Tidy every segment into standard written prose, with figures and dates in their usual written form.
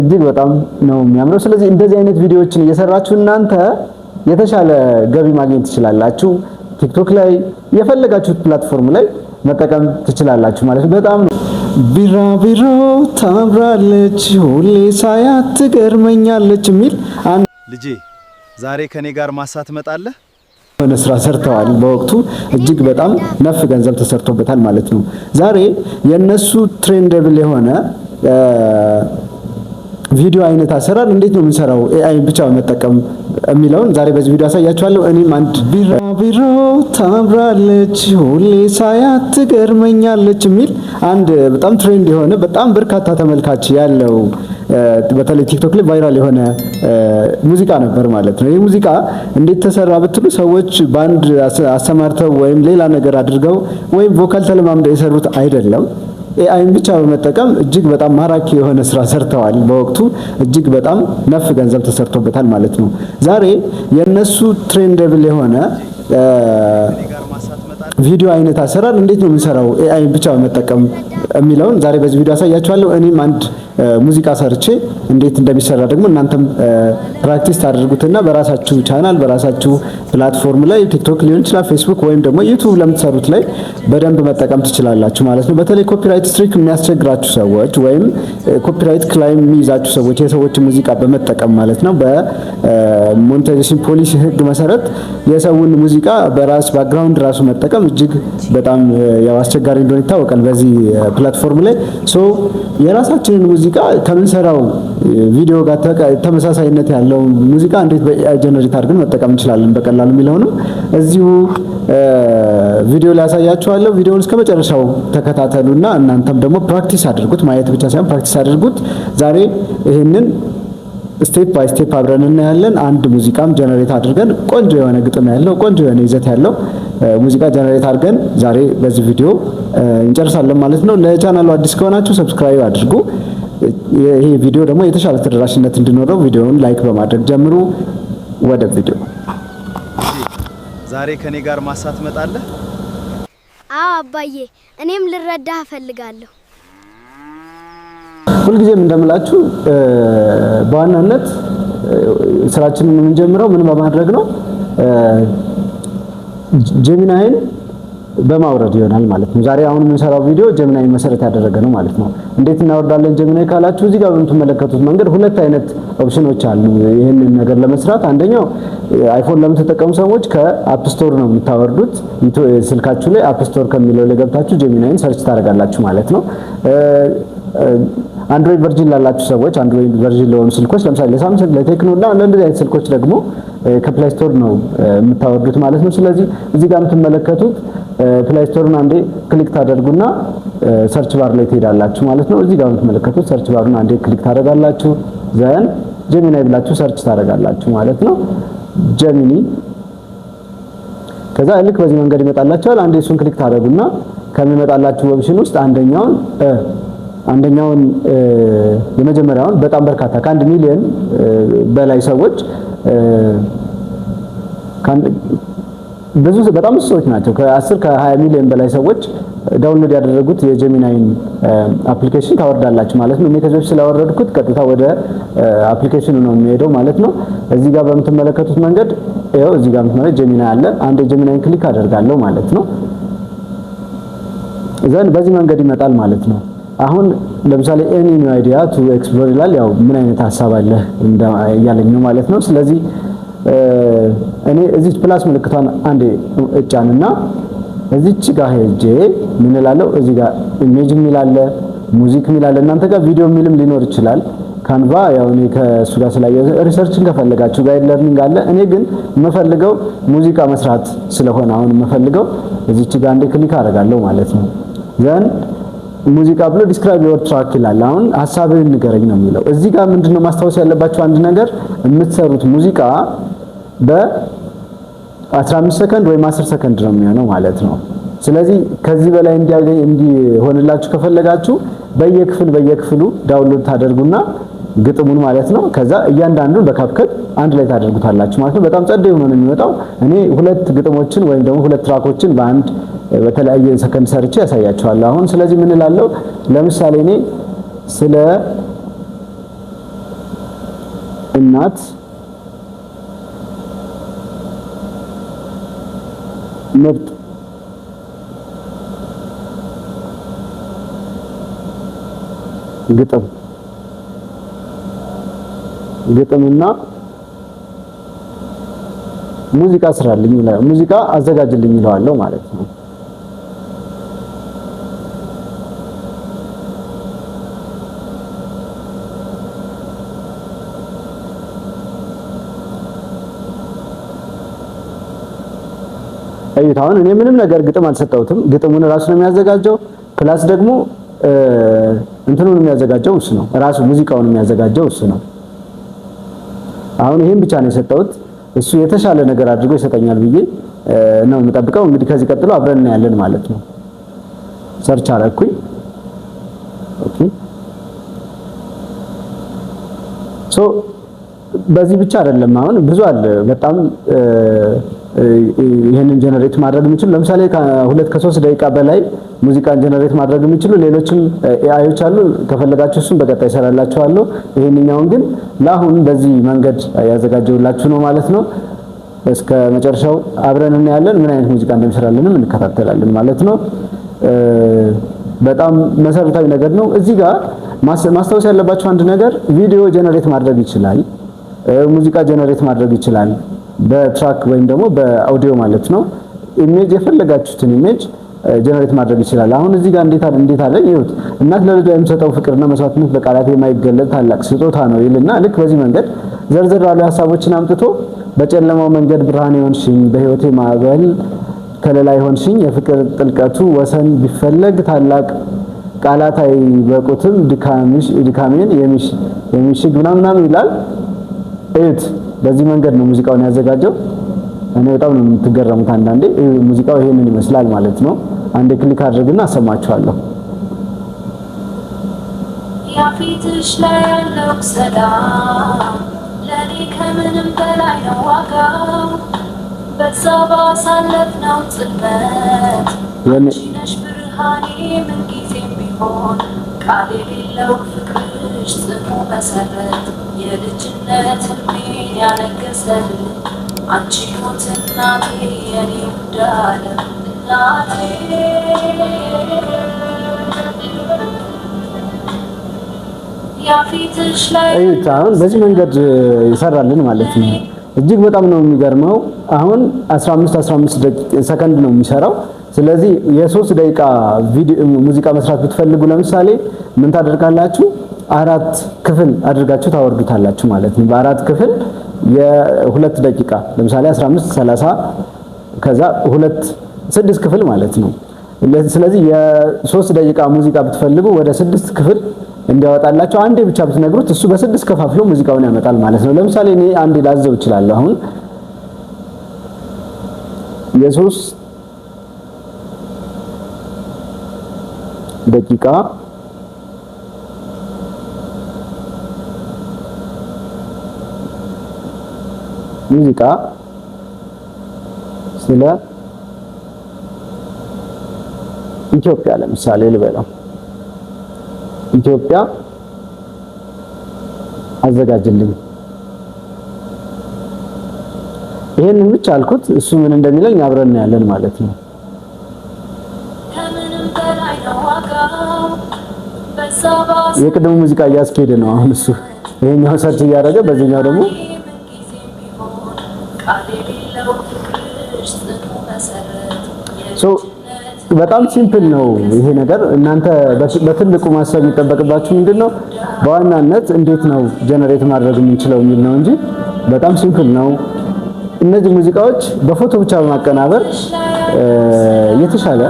እጅግ በጣም ነው የሚያምረው። ስለዚህ እንደዚህ አይነት ቪዲዮዎችን እየሰራችሁ እናንተ የተሻለ ገቢ ማግኘት ትችላላችሁ። ቲክቶክ ላይ የፈለጋችሁት ፕላትፎርም ላይ መጠቀም ትችላላችሁ ማለት ነው። በጣም ነው ቢራቢሮ ታምራለች ሁሌ ሳያት ትገርመኛለች የሚል ልጄ ዛሬ ከኔ ጋር ማሳ ትመጣለህ? ሆነ ስራ ሰርተዋል። በወቅቱ እጅግ በጣም ነፍ ገንዘብ ተሰርቶበታል ማለት ነው። ዛሬ የነሱ ትሬንደብል የሆነ ቪዲዮ አይነት አሰራር እንዴት ነው የምንሰራው ኤአይ ብቻ በመጠቀም የሚለውን ዛሬ በዚህ ቪዲዮ አሳያችኋለሁ። እኔም አንድ ቢራቢሮ ታምራለች ሁሌ ሳያት ትገርመኛለች የሚል አንድ በጣም ትሬንድ የሆነ በጣም በርካታ ተመልካች ያለው በተለይ ቲክቶክ ላይ ቫይራል የሆነ ሙዚቃ ነበር ማለት ነው። ይህ ሙዚቃ እንዴት ተሰራ ብትሉ ሰዎች ባንድ አሰማርተው ወይም ሌላ ነገር አድርገው ወይም ቮካል ተለማምደው የሰሩት አይደለም። ኤአይን ብቻ በመጠቀም እጅግ በጣም ማራኪ የሆነ ስራ ሰርተዋል። በወቅቱ እጅግ በጣም ነፍ ገንዘብ ተሰርቶበታል ማለት ነው። ዛሬ የነሱ ትሬንደብል የሆነ ቪዲዮ አይነት አሰራር እንዴት ነው የምንሰራው ኤአይን ብቻ በመጠቀም የሚለውን ዛሬ በዚህ ቪዲዮ አሳያችኋለሁ። እኔም አንድ ሙዚቃ ሰርቼ እንዴት እንደሚሰራ ደግሞ እናንተም ፕራክቲስ ታደርጉትና በራሳችሁ ቻናል በራሳችሁ ፕላትፎርም ላይ ቲክቶክ ሊሆን ይችላል፣ ፌስቡክ ወይም ደግሞ ዩቲዩብ ለምትሰሩት ላይ በደንብ መጠቀም ትችላላችሁ ማለት ነው። በተለይ ኮፒራይት ስትሪክ የሚያስቸግራችሁ ሰዎች ወይም ኮፒራይት ክላይም የሚይዛችሁ ሰዎች የሰዎች ሙዚቃ በመጠቀም ማለት ነው በሞኔታይዜሽን ፖሊሲ ህግ መሰረት የሰውን ሙዚቃ በራስ ባክግራውንድ ራሱ መጠቀም እጅግ በጣም ያው አስቸጋሪ እንደሆነ ይታወቃል በዚህ ፕላትፎርም ላይ የራሳችንን ሙዚቃ ከምንሰራው ቪዲዮ ጋር ተመሳሳይነት ያለው ሙዚቃ እንዴት በኤአይ ጀነሬት አድርገን መጠቀም እንችላለን በቀላሉ የሚለውንም እዚሁ ቪዲዮ ላይ ያሳያችኋለሁ። ቪዲዮውን እስከ መጨረሻው ተከታተሉና እናንተም ደግሞ ፕራክቲስ አድርጉት። ማየት ብቻ ሳይሆን ፕራክቲስ አድርጉት። ዛሬ ይሄንን ስቴፕ ባይ ስቴፕ አብረን እናያለን። አንድ ሙዚቃም ጀነሬት አድርገን ቆንጆ የሆነ ግጥም ያለው ቆንጆ የሆነ ይዘት ያለው ሙዚቃ ጀነሬት አድርገን ዛሬ በዚህ ቪዲዮ እንጨርሳለን ማለት ነው። ለቻናሉ አዲስ ከሆናችሁ ሰብስክራይብ አድርጉ። ይሄ ቪዲዮ ደግሞ የተሻለ ተደራሽነት እንዲኖረው ቪዲዮውን ላይክ በማድረግ ጀምሩ። ወደ ቪዲዮ። ዛሬ ከኔ ጋር ማሳ ትመጣለህ? አዎ አባዬ፣ እኔም ልረዳህ እፈልጋለሁ። ሁልጊዜም እንደምላችሁ በዋናነት ስራችንን የምንጀምረው ምን በማድረግ ነው? ጀሚናይን በማውረድ ይሆናል ማለት ነው። ዛሬ አሁን የምንሰራው ቪዲዮ ጀሚናይ መሰረት ያደረገ ነው ማለት ነው። እንዴት እናወርዳለን ጀሚናይ ካላችሁ እዚህ ጋር በምትመለከቱት መንገድ ሁለት አይነት ኦፕሽኖች አሉ ይሄንን ነገር ለመስራት። አንደኛው አይፎን ለምትጠቀሙ ሰዎች ከአፕ ስቶር ነው የምታወርዱት። ስልካችሁ ላይ አፕ ስቶር ከሚለው ላይ ገብታችሁ ጀሚናይን ሰርች ታደርጋላችሁ ማለት ነው። አንድሮይድ ቨርዥን ላላችሁ ሰዎች አንድሮይድ ቨርዥን ለሆኑ ስልኮች ለምሳሌ ለሳምሰንግ ለቴክኖ እና ለእንደዚህ አይነት ስልኮች ደግሞ ከፕላይ ስቶር ነው የምታወርዱት ማለት ነው። ስለዚህ እዚህ ጋር የምትመለከቱት ፕላይ ስቶርን አንዴ ክሊክ ታደርጉና ሰርች ባር ላይ ትሄዳላችሁ ማለት ነው። እዚህ ጋር የምትመለከቱት ሰርች ባሩን አንዴ ክሊክ ታደርጋላችሁ። ዘን ጀሚናይ ብላችሁ ሰርች ታደርጋላችሁ ማለት ነው። ጀሚኒ ከዛ ልክ በዚህ መንገድ ይመጣላችኋል። አንዴ እሱን ክሊክ ታደርጉና ከሚመጣላችሁ ኦፕሽን ውስጥ አንደኛውን የመጀመሪያውን በጣም በርካታ ከ1 ሚሊዮን በላይ ሰዎች በጣም ብዙ ሰዎች ናቸው። ከ10 ከ20 ሚሊዮን በላይ ሰዎች ዳውንሎድ ያደረጉት የጀሚናይን አፕሊኬሽን ታወርዳላችሁ ማለት ነው። እኔ ከዚህ በፊት ስላወረድኩት ቀጥታ ወደ አፕሊኬሽኑ ነው የሚሄደው ማለት ነው። እዚህ ጋር በምትመለከቱት መንገድ ይኸው እዚህ ጋር የምትመለከቱት ጀሚናይ አለ። አንድ የጀሚናይን ክሊክ አደርጋለሁ ማለት ነው። ዘን በዚህ መንገድ ይመጣል ማለት ነው። አሁን ለምሳሌ ኤኒ ኒው አይዲያ ቱ ኤክስፕሎር ይላል። ያው ምን አይነት ሐሳብ አለ እያለኝ ነው ማለት ነው። ስለዚህ እኔ እዚህ ፕላስ ምልክቷን አንዴ እጫንና እዚች ጋር ሄጄ ምን እላለሁ? እዚህ ጋር ኢሜጅ የሚል አለ፣ ሙዚክ የሚል አለ። እናንተ ጋር ቪዲዮ የሚልም ሊኖር ይችላል። ካንቫ ያው እኔ ከሱ ጋር ስላየው ሪሰርችን ከፈለጋችሁ ጋይድ ለርኒንግ አለ። እኔ ግን የምፈልገው ሙዚቃ መስራት ስለሆነ አሁን የምፈልገው እዚች ጋር አንዴ ክሊክ አደርጋለሁ ማለት ነው። ዘን ሙዚቃ ብሎ ዲስክራይብ ዮር ትራክ ይላል። አሁን ሐሳብህን ንገረኝ ነው የሚለው። እዚህ ጋር ምንድነው ማስታወስ ያለባችሁ አንድ ነገር የምትሰሩት ሙዚቃ በ15 ሰከንድ ወይም 10 ሰከንድ ነው የሚሆነው ማለት ነው። ስለዚህ ከዚህ በላይ እንዲሆንላችሁ ከፈለጋችሁ በየክፍሉ ዳውንሎድ ታደርጉና ግጥሙን ማለት ነው ከዛ እያንዳንዱን በካፕከት አንድ ላይ ታደርጉታላችሁ ማለት ነው። በጣም ጸዴ ሆኖ ነው የሚወጣው። እኔ ሁለት ግጥሞችን ወይም ደግሞ ሁለት ትራኮችን በአንድ በተለያየ ሰከንድ ሰርቼ ያሳያችኋለሁ አሁን። ስለዚህ ምን እላለሁ? ለምሳሌ እኔ ስለ እናት ምርጥ ግጥምና ሙዚቃ ስራልኝ ይላል። ሙዚቃ አዘጋጅልኝ ይለዋለሁ ማለት ነው። አሁን እኔ ምንም ነገር ግጥም አልሰጠሁትም። ግጥሙን ራሱ ነው የሚያዘጋጀው። ፕላስ ደግሞ እንትኑን የሚያዘጋጀው እሱ ነው። ራሱ ሙዚቃውን የሚያዘጋጀው እሱ ነው። አሁን ይሄን ብቻ ነው የሰጠሁት። እሱ የተሻለ ነገር አድርጎ ይሰጠኛል ብዬ ነው የምጠብቀው። እንግዲህ ከዚህ ቀጥሎ አብረን እናያለን ማለት ነው። ሰርች አደረኩኝ። ኦኬ ሶ በዚህ ብቻ አይደለም። አሁን ብዙ አለ በጣም ይሄንን ጀነሬት ማድረግ የሚችሉ ለምሳሌ ከ2 ከ3 ደቂቃ በላይ ሙዚቃን ጀነሬት ማድረግ የሚችሉ ሌሎችም ኤአይዎች አሉ። ከፈለጋችሁ እሱን በቀጣይ እሰራላችኋለሁ። ይሄንኛውን ግን ለአሁን በዚህ መንገድ ያዘጋጀውላችሁ ነው ማለት ነው። እስከ መጨረሻው አብረን እናያለን። ምን አይነት ሙዚቃ እንደሚሰራልንም እንከታተላለን ማለት ነው። በጣም መሰረታዊ ነገር ነው። እዚህ ጋር ማስታወስ ያለባችሁ አንድ ነገር ቪዲዮ ጀነሬት ማድረግ ይችላል፣ ሙዚቃ ጀነሬት ማድረግ ይችላል በትራክ ወይም ደግሞ በአውዲዮ ማለት ነው። ኢሜጅ የፈለጋችሁትን ኢሜጅ ጀነሬት ማድረግ ይችላል። አሁን እዚህ ጋር እንዴት አለ ይሁት እናት ለልጇ የምትሰጠው ፍቅርና መስዋዕትነት በቃላት የማይገለጥ ታላቅ ስጦታ ነው ይልና ልክ በዚህ መንገድ ዘርዘር ያሉ ሀሳቦችን አምጥቶ በጨለማው መንገድ ብርሃን ይሆንሽኝ፣ በህይወቴ ማዕበል ከለላ ይሆንሽኝ፣ የፍቅር ጥልቀቱ ወሰን ቢፈለግ ታላቅ ቃላት አይበቁትም፣ ድካሜን የሚሽግ ምናምን ይላል። እዩት በዚህ መንገድ ነው ሙዚቃውን ያዘጋጀው። እኔ በጣም ነው የምትገረሙት። አንዳንዴ ሙዚቃው ይሄንን ይመስላል ማለት ነው። አንዴ ክሊክ አድርግና አሰማችኋለሁ። ያፊትሽ ላይ ያለው ሰላም ለኔ ከምንም በላይ ነው ዋጋው። በዛ ባሳለፍነው ጽልመት አንቺ ነሽ ብርሃኔ ምንጊዜም ቢሆን ቃል የሌለው ፍቅርሽ ጽኑ መሰረት የልጅነት ህልሜን ያነገሰልኝ አንቺ ሞት እናቴ የኔ ውድ ዓለም እናቴ። ያፊትሽ ላይ እዩት አሁን በዚህ መንገድ ይሰራልን ማለት ነው። እጅግ በጣም ነው የሚገርመው። አሁን 15 ሰከንድ ነው የሚሰራው። ስለዚህ የ3 ደቂቃ ቪዲዮ ሙዚቃ መስራት ብትፈልጉ ለምሳሌ ምን ታደርጋላችሁ? 4 ክፍል አድርጋችሁ ታወርዱታላችሁ ማለት ነው። በ4 ክፍል የ2 ደቂቃ ለምሳሌ 15 30 ከዛ 6 ክፍል ማለት ነው። ስለዚህ የ3 ደቂቃ ሙዚቃ ብትፈልጉ ወደ 6 ክፍል እንዲያወጣላችሁ አንዴ ብቻ ብትነግሩት እሱ በ6 ከፋፍሎ ሙዚቃውን ያመጣል ማለት ነው። ለምሳሌ እኔ አንዴ ላዘው እችላለሁ። አሁን የ3 ደቂቃ ሙዚቃ ስለ ኢትዮጵያ ለምሳሌ ልበለው። ኢትዮጵያ አዘጋጅልኝ። ይሄንን ብቻ አልኩት። እሱ ምን እንደሚለኝ አብረን ያለን ማለት ነው። የቅድሙ ሙዚቃ እያስኬደ ነው አሁን እሱ። ይሄኛው ሰርች እያደረገ በዚህኛው ደግሞ በጣም ሲምፕል ነው ይሄ ነገር። እናንተ በትልቁ ማሰብ የሚጠበቅባችሁ ምንድነው በዋናነት እንዴት ነው ጀነሬት ማድረግ የምንችለው የሚል ነው እንጂ በጣም ሲምፕል ነው። እነዚህ ሙዚቃዎች በፎቶ ብቻ በማቀናበር የተሻለ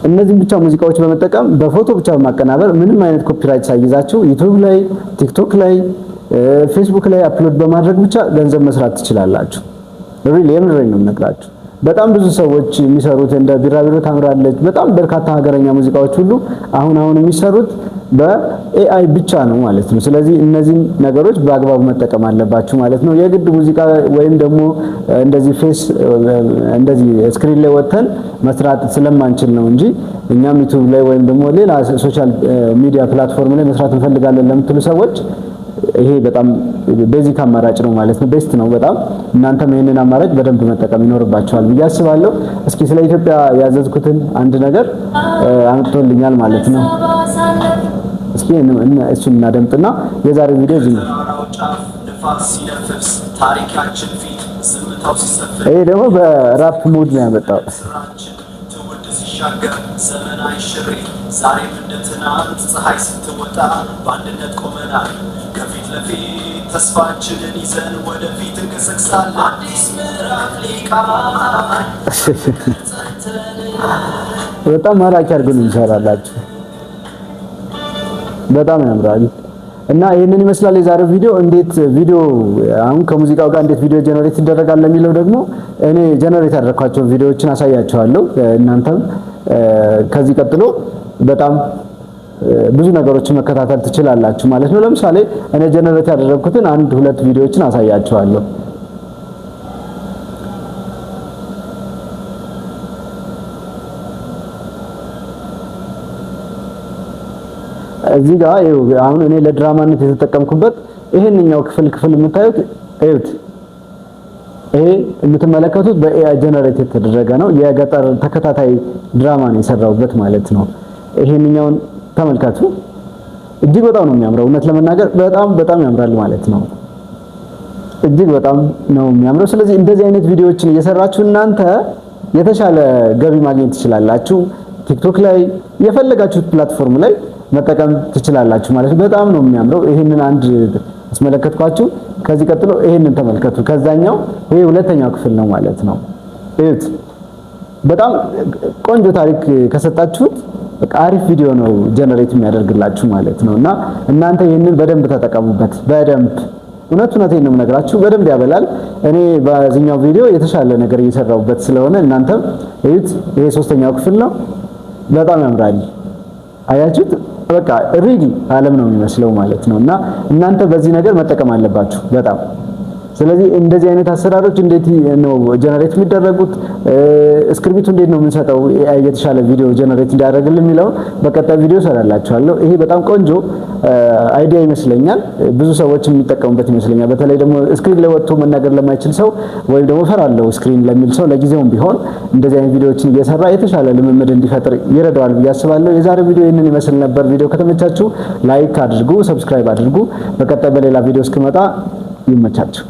እነዚህ ብቻ ሙዚቃዎች በመጠቀም በፎቶ ብቻ በማቀናበር ምንም አይነት ኮፒራይት ሳይይዛችሁ ዩቲዩብ ላይ፣ ቲክቶክ ላይ፣ ፌስቡክ ላይ አፕሎድ በማድረግ ብቻ ገንዘብ መስራት ትችላላችሁ። ሪሊ የምሬን ነው የምነግራችሁ። በጣም ብዙ ሰዎች የሚሰሩት እንደ ቢራቢሮ ታምራለች፣ በጣም በርካታ ሀገረኛ ሙዚቃዎች ሁሉ አሁን የሚሰሩት በኤአይ ብቻ ነው ማለት ነው። ስለዚህ እነዚህን ነገሮች በአግባቡ መጠቀም አለባችሁ ማለት ነው። የግድ ሙዚቃ ወይም ደግሞ እንደዚህ እንደዚህ ስክሪን ላይ ወጥተን መስራት ስለማንችል ነው እንጂ እኛም ዩቲዩብ ላይ ወይም ደግሞ ሌላ ሶሻል ሚዲያ ፕላትፎርም ላይ መስራት እንፈልጋለን ለምትሉ ሰዎች ይሄ በጣም ቤዚክ አማራጭ ነው ማለት ነው። ቤስት ነው በጣም። እናንተም ይሄንን አማራጭ በደንብ መጠቀም ይኖርባችኋል ብዬ አስባለሁ። እስኪ ስለ ኢትዮጵያ ያዘዝኩትን አንድ ነገር አምጥቶልኛል ማለት ነው። እስኪ እሱን እናደምጥና የዛሬው ቪዲዮ እዚህ ነው። ይሄ ደግሞ በራፕ ሙድ ነው ያመጣው። ዘመናዊ ሽሬ ዛሬም እንደ ትናንት ፀሐይ ስትወጣ በአንድነት ቆመናል። ከፊት ለፊት ተስፋችንን ይዘን ወደፊት እንገሰግሳለን። አዲስ ምዕራፍ ሊቃን በጣም ማራኪ አድርገን እንሰራላችሁ። በጣም ያምራል እና ይሄንን ይመስላል የዛሬው ቪዲዮ። እንዴት ቪዲዮ አሁን ከሙዚቃው ጋር እንዴት ቪዲዮ ጀነሬት ይደረጋል ለሚለው ደግሞ እኔ ጀነሬት ያደረኳቸው ቪዲዮዎችን አሳያችኋለሁ። እናንተም ከዚህ ቀጥሎ በጣም ብዙ ነገሮችን መከታተል ትችላላችሁ ማለት ነው። ለምሳሌ እኔ ጀነሬት ያደረኩትን 1-2 ቪዲዮዎችን አሳያችኋለሁ። እዚህ ጋር አሁን እኔ ለድራማነት የተጠቀምኩበት ይሄንኛው ክፍል የምታዩት እዩት። ይሄ የምትመለከቱት በኤአይ ጀነሬት የተደረገ ነው። የገጠር ተከታታይ ድራማ ነው የሰራውበት ማለት ነው። ይሄንኛውን ተመልከቱ። እጅግ በጣም ነው የሚያምረው። እውነት ለመናገር በጣም ያምራል ማለት ነው። እጅግ በጣም ነው የሚያምረው። ስለዚህ እንደዚህ አይነት ቪዲዮዎችን እየሰራችሁ እናንተ የተሻለ ገቢ ማግኘት ትችላላችሁ። ቲክቶክ ላይ የፈለጋችሁት ፕላትፎርም ላይ መጠቀም ትችላላችሁ ማለት ነው። በጣም ነው የሚያምረው። ይሄንን አንድ አስመለከትኳችሁ። ከዚህ ቀጥሎ ይሄንን ተመልከቱ። ከዛኛው ይሄ ሁለተኛው ክፍል ነው ማለት ነው። እዩት። በጣም ቆንጆ ታሪክ ከሰጣችሁት በቃ አሪፍ ቪዲዮ ነው ጀነሬት የሚያደርግላችሁ ማለት ነው። እና እናንተ ይሄንን በደንብ ተጠቀሙበት። በደንብ እውነቴን ነው የምነግራችሁ፣ በደንብ ያበላል። እኔ በዚህኛው ቪዲዮ የተሻለ ነገር እየሰራሁበት ስለሆነ እናንተም እዩት። ይሄ ሶስተኛው ክፍል ነው። በጣም ያምራል። አያችሁት? በቃ ሪሊ ዓለም ነው የሚመስለው ማለት ነው። እና እናንተ በዚህ ነገር መጠቀም አለባችሁ በጣም። ስለዚህ እንደዚህ አይነት አሰራሮች እንዴት ነው ጀነሬት የሚደረጉት፣ ስክሪፕቱ እንዴት ነው የምንሰጠው የተሻለ ቪዲዮ ጀነሬት እንዲያደርግልን የሚለው በቀጣይ ቪዲዮ ሰራላችኋለሁ። ይሄ በጣም ቆንጆ አይዲያ ይመስለኛል። ብዙ ሰዎች የሚጠቀሙበት ይመስለኛል። በተለይ ደግሞ ስክሪን ላይ ወጥቶ መናገር ለማይችል ሰው ወይም ደግሞ ፈራለው ስክሪን ለሚል ሰው ለጊዜውም ቢሆን እንደዚህ አይነት ቪዲዮዎችን እየሰራ የተሻለ ልምምድ እንዲፈጥር ይረዳዋል ብዬ አስባለሁ። የዛሬው ቪዲዮ ይህንን ይመስል ነበር። ቪዲዮ ከተመቻችሁ ላይክ አድርጉ፣ ሰብስክራይብ አድርጉ። በቀጣይ በሌላ ቪዲዮ እስክመጣ ይመቻችሁ።